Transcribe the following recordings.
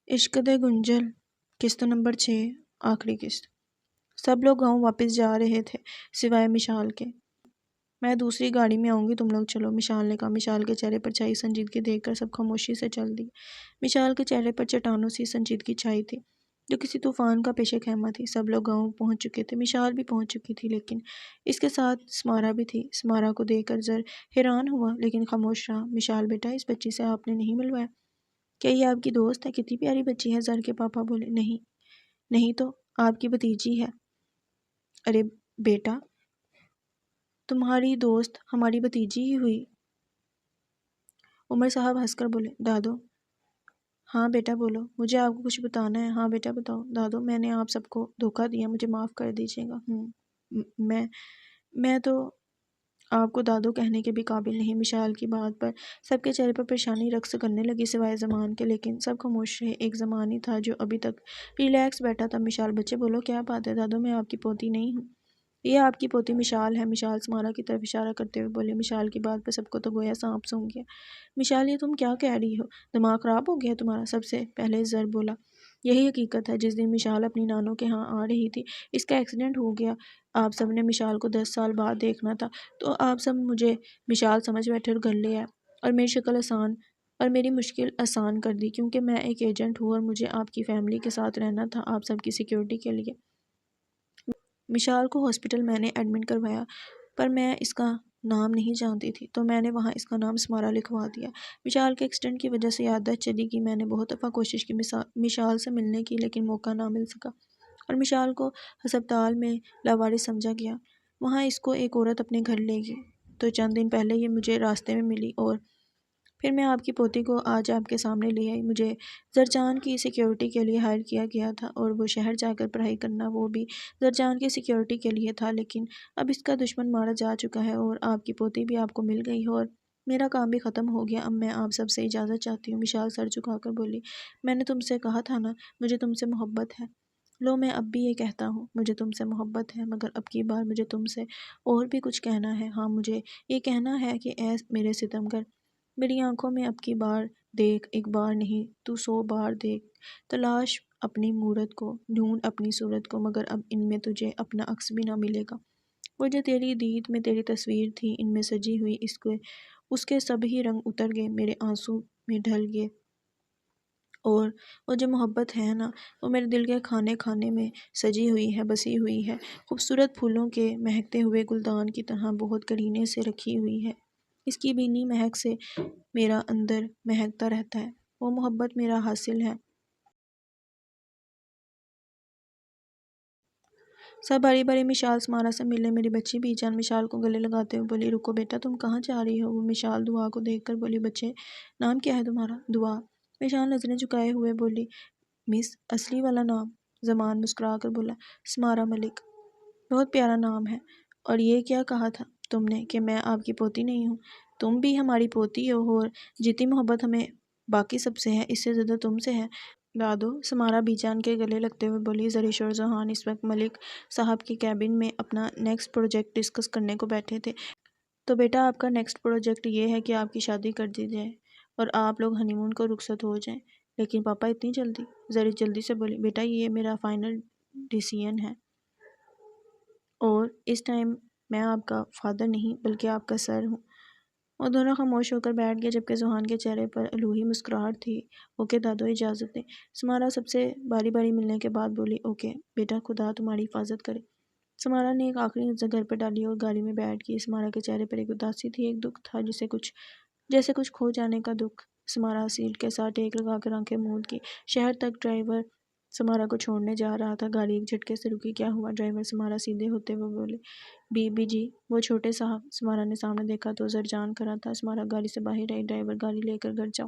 عشق دے گنجل قسط نمبر 6 آخری قسط۔ سب لوگ گاؤں واپس جا رہے تھے سوائے مشال کے۔ میں دوسری گاڑی میں آؤں گی، تم لوگ چلو، مشال نے کہا۔ مشال کے چہرے پر چھائی سنجیدگی دیکھ کر سب خاموشی سے چل دی۔ مشال کے چہرے پر چٹانوں سی سنجیدگی چھائی تھی جو کسی طوفان کا پیش خیمہ تھی۔ سب لوگ گاؤں پہنچ چکے تھے، مشال بھی پہنچ چکی تھی، لیکن اس کے ساتھ سمارا بھی تھی۔ سمارا کو دیکھ کر زر حیران ہوا لیکن خاموش رہا۔ مشال بیٹا، اس بچی سے آپ نے نہیں ملوایا؟ کیا یہ آپ کی دوست ہے؟ کتنی پیاری بچی ہے، زر کے پاپا بولے۔ نہیں تو آپ کی بھتیجی ہے۔ ارے بیٹا، تمہاری دوست ہماری بھتیجی ہی ہوئی۔ عمر صاحب ہنس کر بولے۔ دادو، ہاں بیٹا بولو، مجھے آپ کو کچھ بتانا ہے۔ ہاں بیٹا بتاؤ۔ دادو، میں نے آپ سب کو دھوکہ دیا، مجھے معاف کر دیجیے گا۔ میں تو آپ کو دادو کہنے کے بھی قابل نہیں۔ مشال کی بات پر سب کے چہرے پر پریشانی رقص کرنے لگی سوائے زمان کے، لیکن سب خاموش رہے۔ ایک زمان ہی تھا جو ابھی تک ریلیکس بیٹھا تھا۔ مشال، بچے بولو، کیا بات ہے؟ دادو، میں آپ کی پوتی نہیں ہوں، یہ آپ کی پوتی مشال ہے۔ مشال سمارا کی طرف اشارہ کرتے ہوئے بولے۔ مشال کی بات پر سب کو تو گویا سانپ سونگھ گیا۔ مشال، یہ تم کیا کہہ رہی ہو؟ دماغ خراب ہو گیا تمہارا؟ سب سے پہلے زر بولا۔ یہی حقیقت ہے، جس دن مشال اپنی نانوں کے ہاں آ رہی تھی اس کا ایکسیڈنٹ ہو گیا۔ آپ سب نے مشال کو 10 سال بعد دیکھنا تھا تو آپ سب مجھے مشال سمجھ بیٹھے اور گھر لے آئے اور میری مشکل آسان کر دی، کیونکہ میں ایک ایجنٹ ہوں اور مجھے آپ کی فیملی کے ساتھ رہنا تھا آپ سب کی سیکیورٹی کے لیے۔ مشال کو ہاسپٹل میں نے ایڈمٹ کروایا، پر میں اس کا نام نہیں جانتی تھی تو میں نے وہاں اس کا نام سمارا لکھوا دیا۔ مشال کے ایکسیڈنٹ کی وجہ سے یادداشت چلی گئی۔ میں نے بہت دفعہ کوشش کی مشال سے ملنے کی، لیکن موقع نہ مل سکا اور مشال کو ہسپتال میں لاوارث سمجھا گیا۔ وہاں اس کو ایک عورت اپنے گھر لے گئی تو چند دن پہلے یہ مجھے راستے میں ملی اور پھر میں آپ کی پوتی کو آج آپ کے سامنے لے آئی۔ مجھے زرجان کی سیکیورٹی کے لیے ہائر کیا گیا تھا اور وہ شہر جا کر پڑھائی کرنا، وہ بھی زرجان کی سیکیورٹی کے لیے تھا، لیکن اب اس کا دشمن مارا جا چکا ہے اور آپ کی پوتی بھی آپ کو مل گئی ہے اور میرا کام بھی ختم ہو گیا۔ اب میں آپ سب سے اجازت چاہتی ہوں۔ مشال سر جھکا کر بولی۔ میں نے تم سے کہا تھا نا، مجھے تم سے محبت ہے۔ لو، میں اب بھی یہ کہتا ہوں، مجھے تم سے محبت ہے، مگر اب کی بار مجھے تم سے اور بھی کچھ کہنا ہے۔ ہاں، مجھے یہ کہنا ہے کہ اے میرے ستمگر، میری آنکھوں میں اب کی بار دیکھ، ایک بار نہیں تو 100 بار دیکھ، تلاش اپنی مورت کو، ڈھونڈ اپنی صورت کو، مگر اب ان میں تجھے اپنا عکس بھی نہ ملے گا۔ وہ جو تیری دید میں تیری تصویر تھی، ان میں سجی ہوئی، اس کے سب ہی رنگ اتر گئے، میرے آنسو میں ڈھل گئے، اور وہ جو محبت ہے نا، وہ میرے دل کے کھانے کھانے میں سجی ہوئی ہے، بسی ہوئی ہے، خوبصورت پھولوں کے مہکتے ہوئے گلدان کی طرح بہت کرینے سے رکھی ہوئی ہے۔ اس کی بھینی مہک سے میرا اندر مہکتا رہتا ہے، وہ محبت میرا حاصل ہے۔ سب باری باری مشال سمارا سے ملے۔ میری بچی بی جان مشال کو گلے لگاتے ہوئے بولی۔ رکو بیٹا، تم کہاں جا رہی ہو؟ وہ مشال دعا کو دیکھ کر بولی۔ بچے، نام کیا ہے تمہارا؟ دعا۔ مشال نظریں جھکائے ہوئے بولی۔ مس، اصلی والا نام؟ زمان مسکرا کر بولا۔ سمارا ملک۔ بہت پیارا نام ہے۔ اور یہ کیا کہا تھا تم نے کہ میں آپ کی پوتی نہیں ہوں؟ تم بھی ہماری پوتی ہو اور جتنی محبت ہمیں باقی سب سے ہے، اس سے زیادہ تم سے ہے۔ دادو، سمارا بی جان کے گلے لگتے ہوئے بولی۔ زریش اور زحان اس وقت ملک صاحب کے کیبن میں اپنا نیکسٹ پروجیکٹ ڈسکس کرنے کو بیٹھے تھے۔ تو بیٹا، آپ کا نیکسٹ پروجیکٹ یہ ہے کہ آپ کی شادی کر دی جائے اور آپ لوگ ہنی مون کو رخصت ہو جائیں۔ لیکن پاپا، اتنی جلدی؟ زریش جلدی سے بولی۔ بیٹا، یہ میرا فائنل ڈیسیژن ہے اور اس ٹائم میں آپ کا فادر نہیں بلکہ آپ کا سر ہوں۔ وہ دونوں خاموش ہو کر بیٹھ گئے جبکہ زحان کے چہرے پر الوہی مسکراہٹ تھی۔ اوکے دادو، اجازت دیں۔ سمارا سب سے باری باری ملنے کے بعد بولی۔ اوکے بیٹا، خدا تمہاری حفاظت کرے۔ سمارا نے ایک آخری نظر گھر پر ڈالی اور گاڑی میں بیٹھ گئی۔ سمارا کے چہرے پر ایک اداسی تھی، ایک دکھ تھا، جیسے کچھ کھو جانے کا دکھ۔ سمارا سیٹ کے ساتھ ٹیک لگا کر آنکھیں موند کی۔ شہر تک ڈرائیور سمارا کو چھوڑنے جا رہا تھا۔ گاڑی ایک جھٹکے سے رکی۔ کیا ہوا؟ ڈرائیور سمارا سیدھے ہوتے ہوئے بولے۔ بی جی، وہ چھوٹے صاحب۔ سمارا نے سامنے دیکھا تو زرجان کھڑا تھا۔ سمارا گاڑی سے باہر آئی۔ ڈرائیور، گاڑی لے کر گھر جاؤ،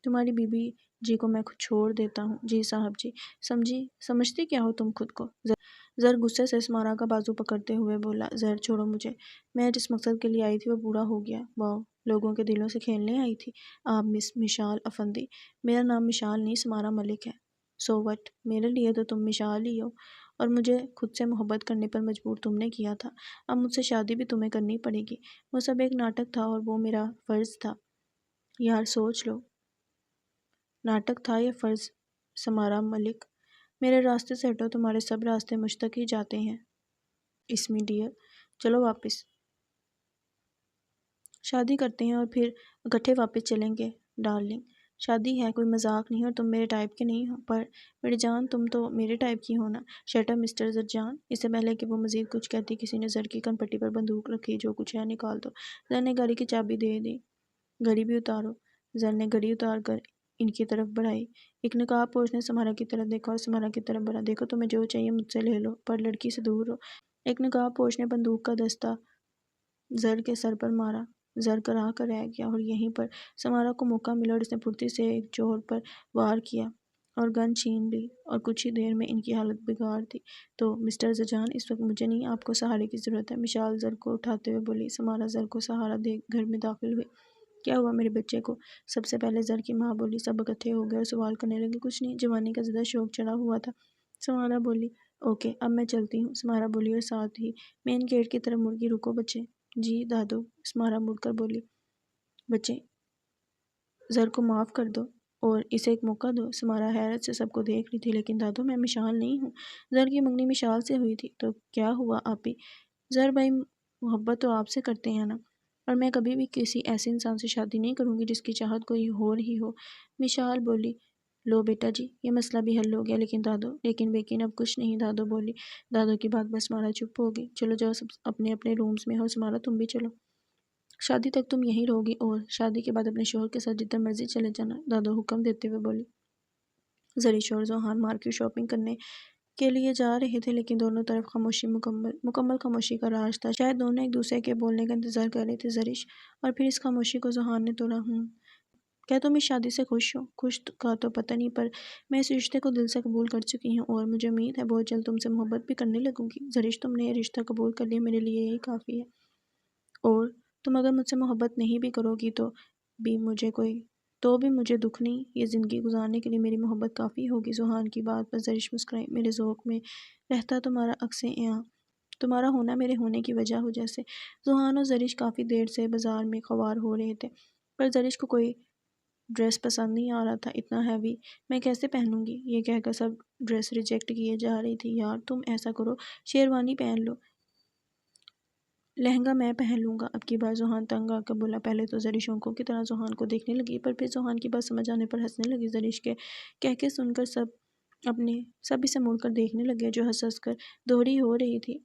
تمہاری بی جی کو میں خود چھوڑ دیتا ہوں۔ جی صاحب جی۔ سمجھتی کیا ہو تم خود کو؟ زر غصے سے سمارا کا بازو پکڑتے ہوئے بولا۔ زر، چھوڑو مجھے، میں جس مقصد کے لیے آئی تھی وہ پورا ہو گیا۔ واؤ، لوگوں کے دلوں سے کھیلنے آئی تھی آپ مس مشال افندی؟ میرا نام مشال نہیں، سمارا ملک ہے۔ سو وٹ، میرے لیے تو تم مشال ہی ہو اور مجھے خود سے محبت کرنے پر مجبور تم نے کیا تھا، اب مجھ سے شادی بھی تمہیں کرنی پڑے گی۔ وہ سب ایک ناٹک تھا اور وہ میرا فرض تھا۔ یار سوچ لو، ناٹک تھا یا فرض؟ سمارا ملک، میرے راستے سے ہٹو، تمہارے سب راستے مجھ تک ہی جاتے ہیں۔ اسمی ڈیئر، چلو واپس شادی کرتے ہیں اور پھر اکٹھے واپس چلیں گے ڈارلنگ۔ شادی ہے، کوئی مذاق نہیں، اور تم میرے ٹائپ کے نہیں ہو، پر میری جان تم تو میرے ٹائپ کی ہو نا۔ Shut up mister زرجان۔ اس سے پہلے کہ وہ مزید کچھ کہتی کسی نے زر کی کن پٹی پر بندوق رکھی۔ جو کچھ ہے نکال دو۔ زر نے گاڑی کی چابی دے دی۔ گھڑی بھی اتارو۔ زر نے گھڑی اتار کر ان کی طرف بڑھائی۔ ایک نقاب پوش نے سمارا کی طرف دیکھا اور سمارا کی طرف بڑھا۔ دیکھو تمہیں جو چاہیے مجھ سے لے لو، پر لڑکی سے دور رہو۔ ایک نقاب پوش نے بندوق کا دستہ زر کے سر پر مارا۔ زر کرا کر رہ گیا اور یہیں پر سمارا کو موقع ملا اور اس نے پھرتی سے ایک جوہر پر وار کیا اور گن چھین لی اور کچھ ہی دیر میں ان کی حالت بگاڑ دی۔ تو مسٹر زرجان، اس وقت مجھے نہیں، آپ کو سہارے کی ضرورت ہے، مشال زر کو اٹھاتے ہوئے بولی۔ سمارا زر کو سہارا دے گھر میں داخل ہوئی۔ کیا ہوا میرے بچے کو؟ سب سے پہلے زر کی ماں بولی۔ سب اکٹھے ہو گئے اور سوال کرنے لگے۔ کچھ نہیں، جوانی کا زیادہ شوق چڑھا ہوا تھا، سمارا بولی۔ اوکے، اب میں چلتی ہوں، سمارا بولی اور ساتھ ہی مین گیٹ کی طرف مڑ گئی۔ رکو بچے۔ جی دادو، سمارا مڑ کر بولی۔ بچے، زر کو معاف کر دو اور اسے ایک موقع دو۔ سمارا حیرت سے سب کو دیکھ رہی تھی۔ لیکن دادو، میں مشال نہیں ہوں، زر کی منگنی مشال سے ہوئی تھی۔ تو کیا ہوا آپی؟ زر بھائی محبت تو آپ سے کرتے ہیں نا، اور میں کبھی بھی کسی ایسے انسان سے شادی نہیں کروں گی جس کی چاہت کوئی اور ہی ہو۔ مشال بولی۔ لو بیٹا جی، یہ مسئلہ بھی حل ہو گیا۔ لیکن دادو، لیکن اب کچھ نہیں، دادو بولی۔ دادو کی بات پر سمارا چپ ہو گئی۔ چلو جاؤ سب اپنے اپنے رومز میں، اور سمارا تم بھی چلو، شادی تک تم یہیں رہو گی اور شادی کے بعد اپنے شوہر کے ساتھ جتنا مرضی چلے جانا، دادو حکم دیتے ہوئے بولی۔ زریش اور زوہان مارکیٹ شاپنگ کرنے کے لیے جا رہے تھے، لیکن دونوں طرف خاموشی، مکمل خاموشی کا راج تھا۔ شاید دونوں ایک دوسرے کے بولنے کا انتظار کر رہے تھے۔ زریش، اور پھر اس خاموشی کو زوہان نے توڑا۔ کیا تم اس شادی سے خوش ہو؟ خوش کا تو پتہ نہیں، پر میں اس رشتے کو دل سے قبول کر چکی ہوں اور مجھے امید ہے بہت جلد تم سے محبت بھی کرنے لگوں گی۔ زریش، تم نے یہ رشتہ قبول کر لیا، میرے لیے یہی کافی ہے، اور تم اگر مجھ سے محبت نہیں بھی کرو گی تو بھی مجھے دکھ نہیں، یہ زندگی گزارنے کے لیے میری محبت کافی ہوگی۔ زوہان کی بات پر زریش مسکرائی۔ میرے ذوق میں رہتا تمہارا عکس عیاں، تمہارا ہونا میرے ہونے کی وجہ ہو جیسے۔ زوہان اور زریش کافی دیر سے بازار میں خوار ہو رہے تھے، پر زریش کو کوئی ڈریس پسند نہیں آ رہا تھا۔ اتنا ہیوی میں کیسے پہنوں گی، یہ کہہ کر سب ڈریس ریجیکٹ کیے جا رہی تھی۔ یار تم ایسا کرو، شیروانی پہن لو، لہنگا میں پہن لوں گا اب کی بار۔ زوہان تنگ آ کر بولا۔ پہلے تو زریش آنکھوں کی طرح زوہان کو دیکھنے لگی، پر پھر زوہان کی بات سمجھ آنے پر ہنسنے لگی۔ زریش کے کہکے سن کر سب اسے مڑ کر دیکھنے لگے، جو ہنس ہنس کر دوہری ہو رہی تھی۔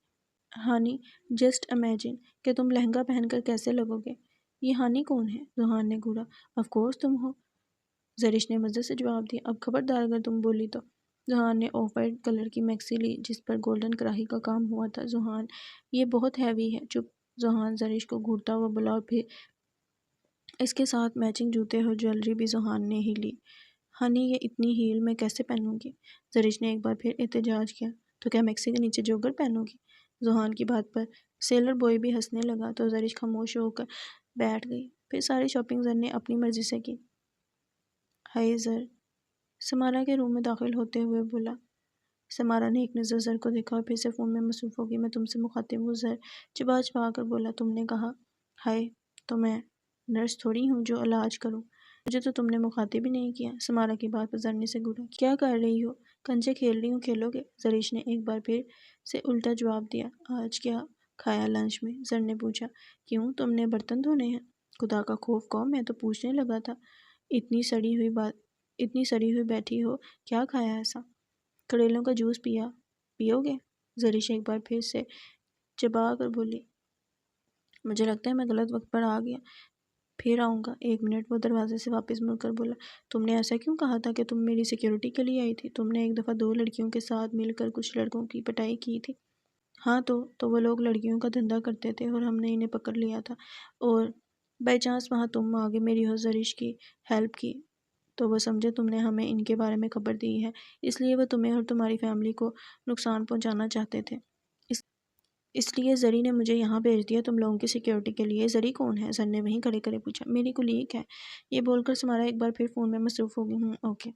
ہانی، جسٹ امیجن کہ تم لہنگا پہن کر کیسے لگو گے۔ یہ ہانی کون ہے؟ زوہان نے گھورا۔ آف کورس تم ہو، زریش نے مزے سے جواب دیا۔ اب خبردار اگر تم بولی تو۔ زوہان نے آف وائٹ کلر کی میکسی لی جس پر گولڈن کڑاہی کا کام ہوا تھا۔ زوہان، یہ بہت ہیوی ہے۔ چپ، زوہان زریش کو گھورتا ہوا بولا، اور پھر اس کے ساتھ میچنگ جوتے اور جویلری بھی زوہان نے ہی لی۔ ہنی، یہ اتنی ہیل میں کیسے پہنوں گی؟ زریش نے ایک بار پھر احتجاج کیا۔ تو کیا میکسی کے نیچے جوگر پہنو گی؟ زوہان کی بات پر سیلر بوائے بھی ہنسنے لگا، تو زریش خاموش ہو کر بیٹھ گئی۔ پھر ساری شاپنگ زر نے اپنی مرضی سے کی۔ ہائے زر، سمارا کے روم میں داخل ہوتے ہوئے بولا۔ سمارا نے ایک نظر زر کو دیکھا اور پھر سے فون میں مصروف ہو گئی۔ میں تم سے مخاطب ہوں زر، چبا چبا کر بولا۔ تم نے کہا ہائے، تو میں نرس تھوڑی ہوں جو علاج کروں، مجھے تو تم نے مخاطب ہی نہیں کیا۔ سمارا کی بات پر زر نے سے گھورا۔ کیا کر رہی ہو؟ کنچے کھیل رہی ہوں، کھیلو گے؟ زریش نے ایک بار پھر سے الٹا جواب دیا۔ آج کیا کھایا لنچ میں؟ زر نے پوچھا۔ کیوں، تم نے برتن دھونے ہیں؟ خدا کا خوف کھاؤ، میں تو پوچھنے لگا تھا، اتنی سڑی ہوئی بیٹھی ہو، کیا کھایا ایسا؟ کڑیلوں کا جوس پیو گے؟ زریش ایک بار پھر سے چبا کر بولی۔ مجھے لگتا ہے میں غلط وقت پر آ گیا، پھر آؤں گا، ایک منٹ۔ وہ دروازے سے واپس مڑ کر بولا۔ تم نے ایسا کیوں کہا تھا کہ تم میری سیکیورٹی کے لیے آئی تھی؟ تم نے ایک دفعہ 2 لڑکیوں کے ساتھ مل کر کچھ لڑکوں کی پٹائی کی تھی۔ ہاں تو وہ لوگ لڑکیوں کا دھندا کرتے تھے اور ہم نے انہیں پکڑ لیا تھا، اور بائی چانس وہاں تم آگے میری اور زریش کی ہیلپ کی، تو وہ سمجھے تم نے ہمیں ان کے بارے میں خبر دی ہے، اس لیے وہ تمہیں اور تمہاری فیملی کو نقصان پہنچانا چاہتے تھے، اس لیے زری نے مجھے یہاں بھیج دیا تم لوگوں کی سیکیورٹی کے لیے۔ زری کون ہے؟ زر نے وہیں کھڑے کھڑے پوچھا۔ میری کولیگ ہے۔ یہ بول کر سمارا ایک بار پھر فون میں مصروف ہو گئی۔ اوکے،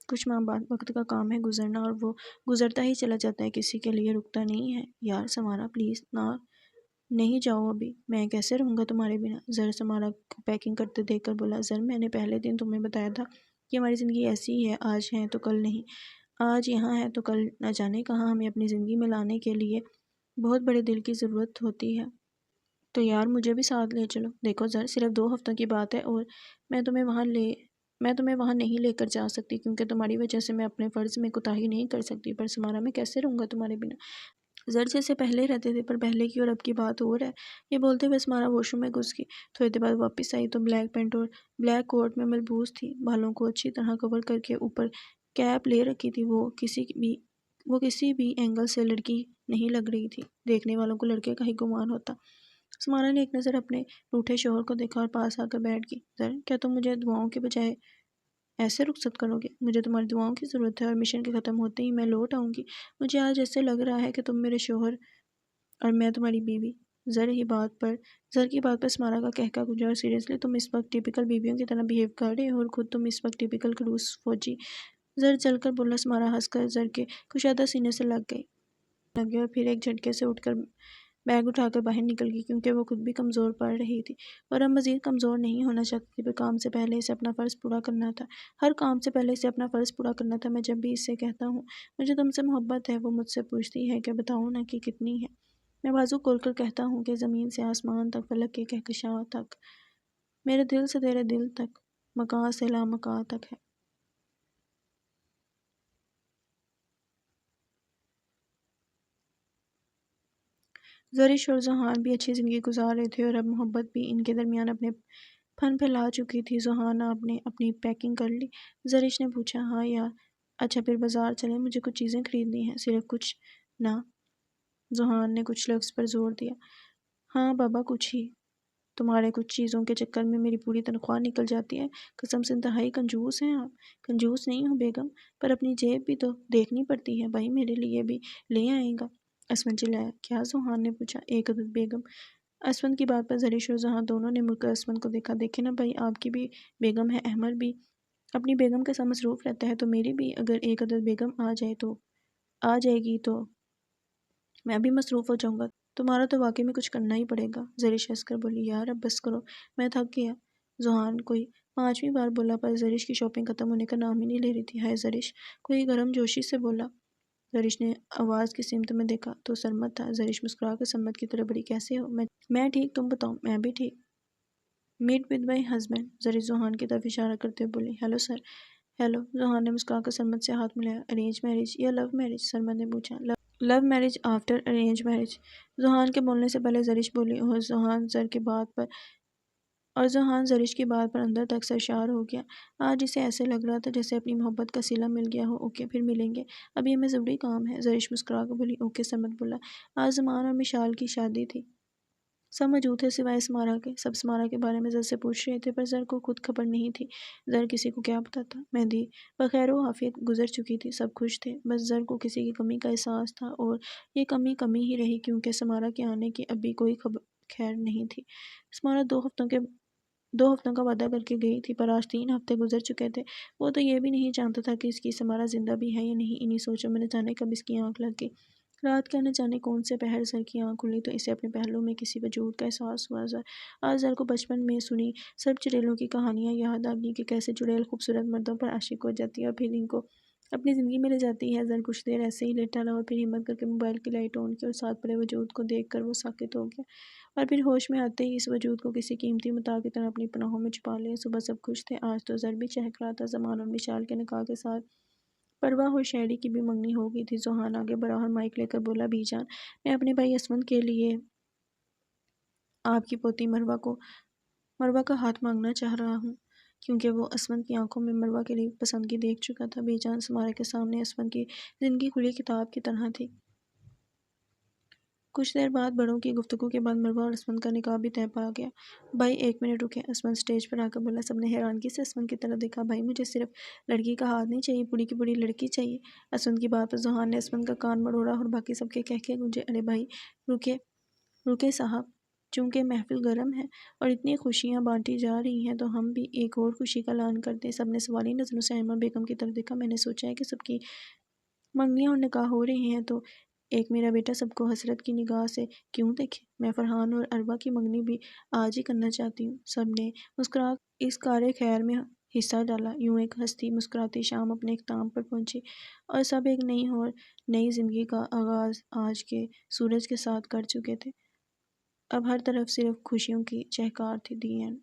کچھ ماہ بعد، وقت کا کام ہے گزرنا، اور وہ گزرتا ہی چلا جاتا ہے، کسی کے لیے رکتا نہیں ہے۔ یار سمارا پلیز نہیں جاؤ ابھی، میں کیسے رہوں گا تمہارے بنا؟ زر سمارا کو پیکنگ کرتے دیکھ کر بولا۔ زر، میں نے پہلے دن تمہیں بتایا تھا کہ ہماری زندگی ایسی ہی ہے، آج ہے تو کل نہیں، آج یہاں ہے تو کل نہ جانے کہاں. ہمیں اپنی زندگی میں لانے کے لیے بہت بڑے دل کی ضرورت ہوتی ہے. تو یار مجھے بھی ساتھ لے چلو. دیکھو زر، صرف 2 ہفتوں کی بات ہے اور میں تمہیں وہاں نہیں لے کر جا سکتی کیونکہ تمہاری وجہ سے میں اپنے فرض میں کوتاہی نہیں کر سکتی. پر سمارا میں کیسے رہوں گا تمہارے بنا؟ زر جیسے پہلے رہتے تھے، پر پہلے کی اور اب کی بات اور ہے. یہ بولتے ہوئے سمارا واش روم میں گھس گئی. تھوڑی دیر بعد واپس آئی تو بلیک پینٹ اور بلیک کوٹ میں ملبوس تھی. بالوں کو اچھی طرح کور کر کے اوپر کیپ لے رکھی تھی. وہ کسی بھی اینگل سے لڑکی نہیں لگ رہی تھی. دیکھنے والوں کو لڑکے کا ہی گمان ہوتا. سمارا نے ایک نظر اپنے روٹھے شوہر کو دیکھا اور پاس آ کر بیٹھ گئی. زر، کیا تم مجھے دعاؤں کے بجائے ایسے رخصت کرو گے؟ مجھے تمہاری دعاؤں کی ضرورت ہے اور مشن کے ختم ہوتے ہی میں لوٹ آؤں گی. مجھے آج ایسے لگ رہا ہے کہ تم میرے شوہر اور میں تمہاری بیوی. زر کی بات پر سمارا کا کہکا گزرا. اور سیریسلی تم اس وقت ٹیپیکل بیویوں کی طرح بیہیو کر رہے ہو اور خود تم اس وقت ٹیپیکل خلوص فوجی. زر چل کر بولا. سمارا ہنس کر زر کے کشادہ سینے سے لگ گئی اور پھر ایک جھٹکے سے اٹھ کر بیگ اٹھا کر باہر نکل گئی کیونکہ وہ خود بھی کمزور پڑ رہی تھی اور اب مزید کمزور نہیں ہونا چاہتی تھی. پر کام سے پہلے اسے اپنا فرض پورا کرنا تھا. ہر کام سے پہلے اسے اپنا فرض پورا کرنا تھا. میں جب بھی اس سے کہتا ہوں مجھے تم سے محبت ہے، وہ مجھ سے پوچھتی ہے کہ بتاؤں نا کہ کتنی ہے. میں بازو کھول کر کہتا ہوں کہ زمین سے آسمان تک، فلک کے کہکشاں تک، میرے دل سے تیرے دل تک، مکاں سے لامکاں تک ہے. زرش اور زحان بھی اچھی زندگی گزار رہے تھے اور اب محبت بھی ان کے درمیان اپنے پھن پھیلا چکی تھی. زحان نے اپنی پیکنگ کر لی. زرش نے پوچھا ہاں یار. اچھا پھر بازار چلیں، مجھے کچھ چیزیں خریدنی ہیں. صرف کچھ نہ، زحان نے کچھ لفظ پر زور دیا. ہاں بابا کچھ ہی. تمہارے کچھ چیزوں کے چکر میں میری پوری تنخواہ نکل جاتی ہے. قسم سے انتہائی کنجوس ہیں آپ. کنجوس نہیں ہوں بیگم، پر اپنی جیب بھی تو دیکھنی پڑتی ہے. بھائی میرے لیے بھی لے آئے گا؟ اسمن چلایا. کیا؟ زحان نے پوچھا. ایک عدد بیگم. اسمن کی بات پر زرش اور زحان دونوں نے مڑ کر اسمن کو دیکھا. دیکھے نا بھائی، آپ کی بھی بیگم ہے، احمد بھی اپنی بیگم کے ساتھ مصروف رہتا ہے، تو میری بھی اگر ایک عدد بیگم آ جائے گی تو میں بھی مصروف ہو جاؤں گا. تمہارا تو واقعی میں کچھ کرنا ہی پڑے گا. زرش ہنس کر بولی. یار اب بس کرو، میں تھک گیا. زحان کوئی 5ویں بار بولا پر زرش کی شاپنگ ختم ہونے کا نام ہی نہیں لے رہی تھی. ہائے زرش، کوئی گرم جوشی سے بولا. زرش نے آواز کی سمت میں دیکھا تو سرمد تھا. زرش مسکرا کر سرمد کی طرف بڑی. کیسے ہو؟ میں ٹھیک، تم بتاؤ؟ میں بھی ٹھیک. Met with my husband. Zarish Zahan کی طرف اشارہ کرتے ہوئے بولی. Hello sir. ہیلو. زحان نے مسکرا کر سرمد سے ہاتھ ملایا. ارینج میرج یا لو میرج؟ سرمد نے پوچھا. Love marriage after arrange marriage. Zahan کے بولنے سے پہلے زرش بولی اور زحان زرش کی بات پر اندر تک سرشار ہو گیا. آج اسے ایسے لگ رہا تھا جیسے اپنی محبت کا صلہ مل گیا ہو. اوکے پھر ملیں گے، ابھی ہمیں ضروری کام ہے. زرش مسکرا کر بولی. اوکے. سرمد بولا. آج زمان اور مشال کی شادی تھی. سب موجود تھے سوائے سمارا کے. سب سمارا کے بارے میں زر سے پوچھ رہے تھے پر زر کو خود خبر نہیں تھی. زر کسی کو کیا پتا تھا. مہندی بخیر و عافیت گزر چکی تھی. سب خوش تھے، بس زر کو کسی کی کمی کا احساس تھا اور یہ کمی ہی رہی کیونکہ سمارا کے آنے کی ابھی کوئی خیر نہیں تھی. سمارا 2 ہفتوں کا وعدہ کر کے گئی تھی پر آج 3 ہفتے گزر چکے تھے. وہ تو یہ بھی نہیں جانتا تھا کہ اس کی سمارا زندہ بھی ہے یا نہیں. انہی سوچوں میں نہ جانے کب اس کی آنکھ لگ گئی. رات کا نہ جانے کون سے پہر زر کی آنکھ کھلی تو اسے اپنے پہلو میں کسی وجود کا احساس ہوا. آج زر کو بچپن میں سنی سب چڑیلوں کی کہانیاں یاد آ گئی کہ کیسے چڑیل خوبصورت مردوں پر عاشق ہو جاتی ہے اور پھر ان کو اپنی زندگی میں لے جاتی ہے. زر کچھ دیر ایسے ہی لیٹا رہا اور پھر ہمت کر کے موبائل کی لائٹ آن کی اور ساتھ پڑے وجود کو دیکھ کر وہ ساکت ہو گیا اور پھر ہوش میں آتے ہی اس وجود کو کسی قیمتی متاع کی طرح اپنی پناہوں میں چھپا لیا. صبح سب خوش تھے. آج تو زر بھی چہک رہا تھا. زمان اور مشال کے نکاح کے ساتھ پرواہ اور شاعری کی بھی منگنی ہو گئی تھی. زحان آگے بڑھا اور مائک لے کر بولا. بی جان، میں اپنے بھائی اسمن کے لیے آپ کی پوتی مروہ کا ہاتھ مانگنا چاہ رہا ہوں کیونکہ وہ اسمن کی آنکھوں میں مروہ کے لیے پسندگی دیکھ چکا تھا. بی جان، سمارا کے سامنے اسمن کی زندگی کھلی کتاب کی طرح تھی. کچھ دیر بعد بڑوں کی گفتگو کے بعد مروہ اور اسمن کا نکاح بھی طے پا گیا. بھائی 1 منٹ رکے. اسمن سٹیج پر آ کر بولا. سب نے حیرانگی سے اسمن کی طرف دیکھا. بھائی مجھے صرف لڑکی کا ہاتھ نہیں چاہیے، پوری کی پوری لڑکی چاہیے. اسمن کی بات پر زحان نے اسمن کا کان مروڑا اور باقی سب کے کہکے گونجے. ارے بھائی رکے صاحب، چونکہ محفل گرم ہے اور اتنی خوشیاں بانٹی جا رہی ہیں تو ہم بھی ایک اور خوشی کا اعلان کر دیں. سب نے سوالی نظروں سے ائمہ بیگم کی طرف دیکھا. میں نے سوچا ہے کہ سب کی منگنیاں اور نکاح ہو رہے ہیں تو ایک میرا بیٹا سب کو حسرت کی نگاہ سے کیوں دیکھے. میں فرحان اور اروا کی منگنی بھی آج ہی کرنا چاہتی ہوں. سب نے مسکرا اس کار خیر میں حصہ ڈالا۔ یوں ایک ہنستی مسکراتی شام اپنے اختتام پر پہنچی اور سب ایک نئی اور نئی زندگی کا آغاز آج کے سورج کے ساتھ کر چکے تھے۔ اب ہر طرف صرف خوشیوں کی چہکار تھی۔ The end.